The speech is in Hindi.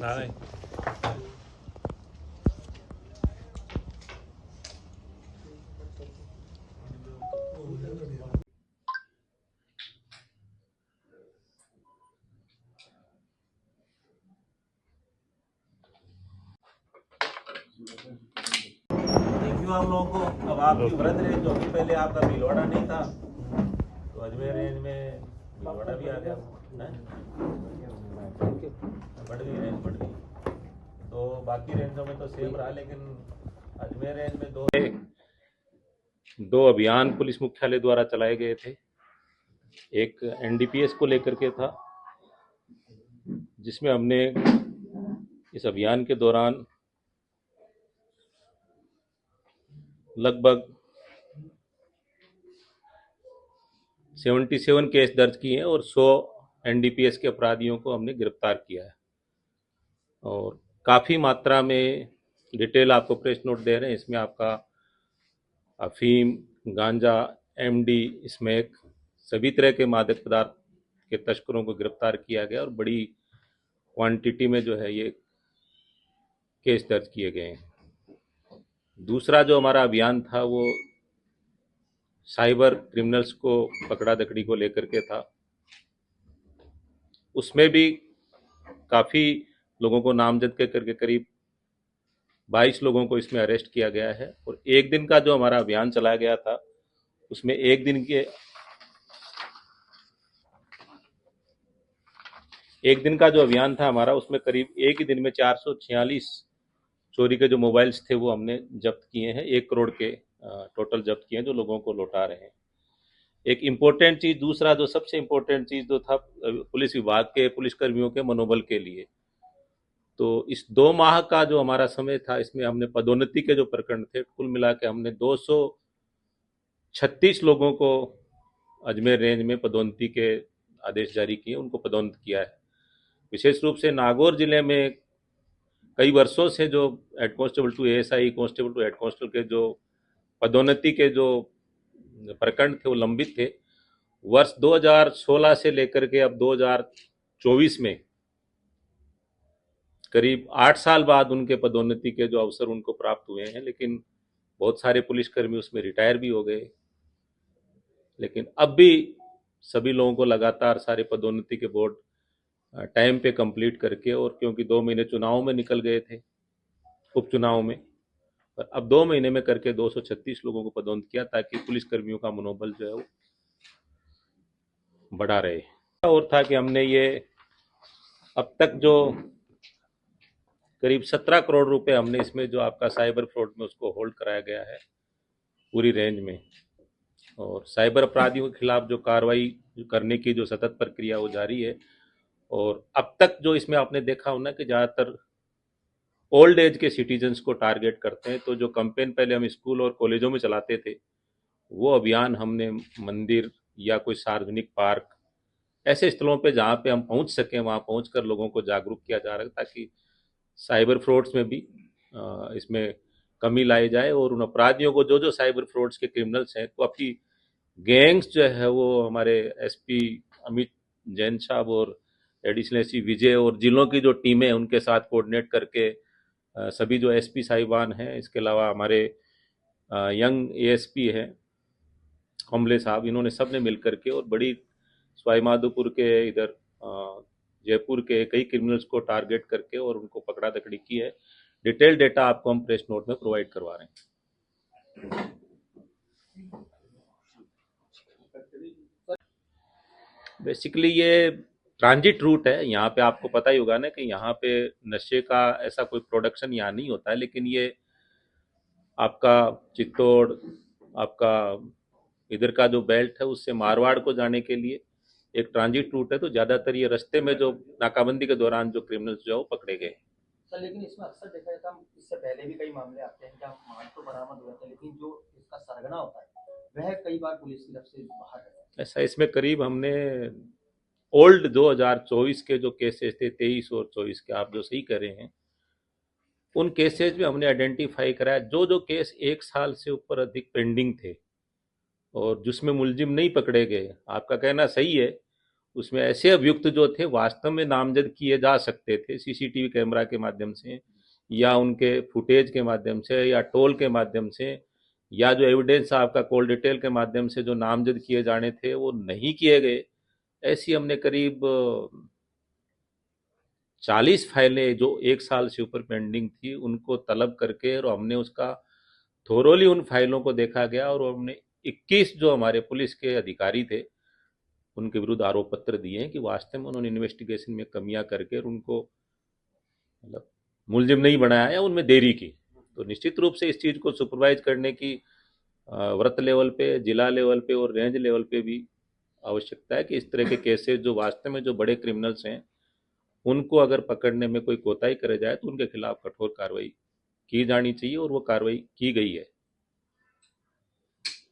नहीं। थैंक यू आप लोगों को। अब आपकी व्रत रेंज होगी, पहले आपका भीलवाड़ा नहीं था, तो अजमेर रेंज में भीलवाड़ा भी आ गया है? बढ़ गई, रेंज बढ़ गई। तो बाकी रेंजों में तो सेम रहा, लेकिन अजमेर रेंज में दो अभियान पुलिस मुख्यालय द्वारा चलाए गए थे। एक एनडीपीएस को लेकर के था, जिसमें हमने इस अभियान के दौरान लगभग 77 केस दर्ज किए हैं और 100 एनडीपीएस के अपराधियों को हमने गिरफ्तार किया है। और काफ़ी मात्रा में डिटेल आपको प्रेस नोट दे रहे हैं। इसमें आपका अफीम, गांजा, एमडी, स्मैक, सभी तरह के मादक पदार्थ के तस्करों को गिरफ्तार किया गया और बड़ी क्वांटिटी में जो है ये केस दर्ज किए गए हैं। दूसरा जो हमारा अभियान था वो साइबर क्रिमिनल्स को पकड़ा दकड़ी को लेकर के था। उसमें भी काफ़ी लोगों को नामजद के करके करीब 22 लोगों को इसमें अरेस्ट किया गया है। और एक दिन का जो हमारा अभियान चलाया गया था, उसमें एक दिन का जो अभियान था हमारा, उसमें करीब एक ही दिन में 446 चोरी के जो मोबाइल्स थे वो हमने जब्त किए हैं। 1 करोड़ के टोटल जब्त किए हैं, जो लोगों को लौटा रहे हैं। एक इम्पोर्टेंट चीज़, दूसरा जो सबसे इम्पोर्टेंट चीज़ जो था पुलिस विभाग के पुलिसकर्मियों के मनोबल के लिए, तो इस 2 माह का जो हमारा समय था, इसमें हमने पदोन्नति के जो प्रकरण थे, कुल मिला के हमने 236 लोगों को अजमेर रेंज में पदोन्नति के आदेश जारी किए, उनको पदोन्नत किया है। विशेष रूप से नागौर जिले में कई वर्षों से जो head constable to ASI, constable to head constable के जो पदोन्नति के जो प्रकरण थे वो लंबित थे। वर्ष 2016 से लेकर के अब 2024 में करीब 8 साल बाद उनके पदोन्नति के जो अवसर उनको प्राप्त हुए हैं, लेकिन बहुत सारे पुलिसकर्मी उसमें रिटायर भी हो गए। लेकिन अब भी सभी लोगों को लगातार सारे पदोन्नति के बोर्ड टाइम पे कंप्लीट करके, और क्योंकि 2 महीने चुनाव में निकल गए थे, उपचुनाव में, पर अब 2 महीने में करके 236 लोगों को पदोन्नत किया, ताकि पुलिसकर्मियों का मनोबल जो है वो बढ़ा रहे। और था कि हमने ये अब तक जो करीब 17 करोड़ रुपए हमने इसमें जो आपका साइबर फ्रॉड में उसको होल्ड कराया गया है पूरी रेंज में। और साइबर अपराधियों के खिलाफ जो कार्रवाई करने की जो सतत प्रक्रिया वो जारी है। और अब तक जो इसमें आपने देखा होना कि ज़्यादातर ओल्ड एज के सिटीजन्स को टारगेट करते हैं। तो जो कैंपेन पहले हम स्कूल और कॉलेजों में चलाते थे, वो अभियान हमने मंदिर या कोई सार्वजनिक पार्क, ऐसे स्थलों पे जहाँ पे हम पहुँच सकें वहाँ पहुँच कर लोगों को जागरूक किया जा रहा है, ताकि साइबर फ्रॉड्स में भी इसमें कमी लाई जाए। और उन अपराधियों को, जो साइबर फ्रॉड्स के क्रिमिनल्स हैं, तो अपनी गैंग्स जो है वो हमारे एसपी अमित जैन साहब और एडिशनल एसपी विजय और जिलों की जो टीमें हैं उनके साथ कोऑर्डिनेट करके सभी जो एसपी साहिबान हैं, इसके अलावा हमारे यंग एएसपी हैं कमले साहब, इन्होंने सब ने मिल करके और बड़ी सवाई माधोपुर के इधर जयपुर के कई क्रिमिनल्स को टारगेट करके और उनको पकड़ा दकड़ी की है। डिटेल डेटा आपको हम प्रेस नोट में प्रोवाइड करवा रहे हैं। बेसिकली ये ट्रांजिट रूट है। यहाँ पे आपको पता ही होगा ना कि यहाँ पे नशे का ऐसा कोई प्रोडक्शन यहाँ नहीं होता है, लेकिन ये आपका चित्तौड़, आपका इधर का जो बेल्ट है, उससे मारवाड़ को जाने के लिए एक ट्रांजिट रूट है। तो ज़्यादातर ये रास्ते में जो नाकाबंदी के दौरान जो क्रिमिनल्स जो है वो पकड़े गए। सर लेकिन इसमें अक्सर देखा जाता है, इससे पहले भी कई मामले आते हैं जहाँ माल तो बरामद हुआ था, लेकिन जो इसका सरगना होता है वह कई बार पुलिस की तरफ से बाहर रहता है। ऐसा इसमें करीब हमने ओल्ड 2024 के जो केसेस थे, 23 और 24 के, आप जो सही कर रहे हैं, उन केसेस में हमने आइडेंटिफाई कराया जो केस 1 साल से ऊपर अधिक पेंडिंग थे और जिसमें मुलजिम नहीं पकड़े गए। आपका कहना सही है, उसमें ऐसे अभियुक्त जो थे वास्तव में नामजद किए जा सकते थे सीसीटीवी कैमरा के माध्यम से, या उनके फुटेज के माध्यम से, या टोल के माध्यम से, या जो एविडेंस आपका कॉल डिटेल के माध्यम से जो नामजद किए जाने थे वो नहीं किए गए। ऐसी हमने करीब 40 फाइलें जो 1 साल से ऊपर पेंडिंग थी उनको तलब करके, और हमने उसका थोरोली उन फाइलों को देखा गया, और हमने 21 जो हमारे पुलिस के अधिकारी थे उनके विरुद्ध आरोप पत्र दिए हैं कि वास्तव में उन्होंने इन्वेस्टिगेशन में कमियां करके और उनको मतलब मुलजिम नहीं बनाया या उनमें देरी की। तो निश्चित रूप से इस चीज़ को सुपरवाइज करने की व्रत लेवल पे, जिला लेवल पे और रेंज लेवल पे भी आवश्यकता है कि इस तरह के केसेस जो वास्तव में जो बड़े क्रिमिनल्स हैं उनको अगर पकड़ने में कोई कोताही करे जाए तो उनके खिलाफ कठोर कार्रवाई की जानी चाहिए, और वो कार्रवाई की गई है।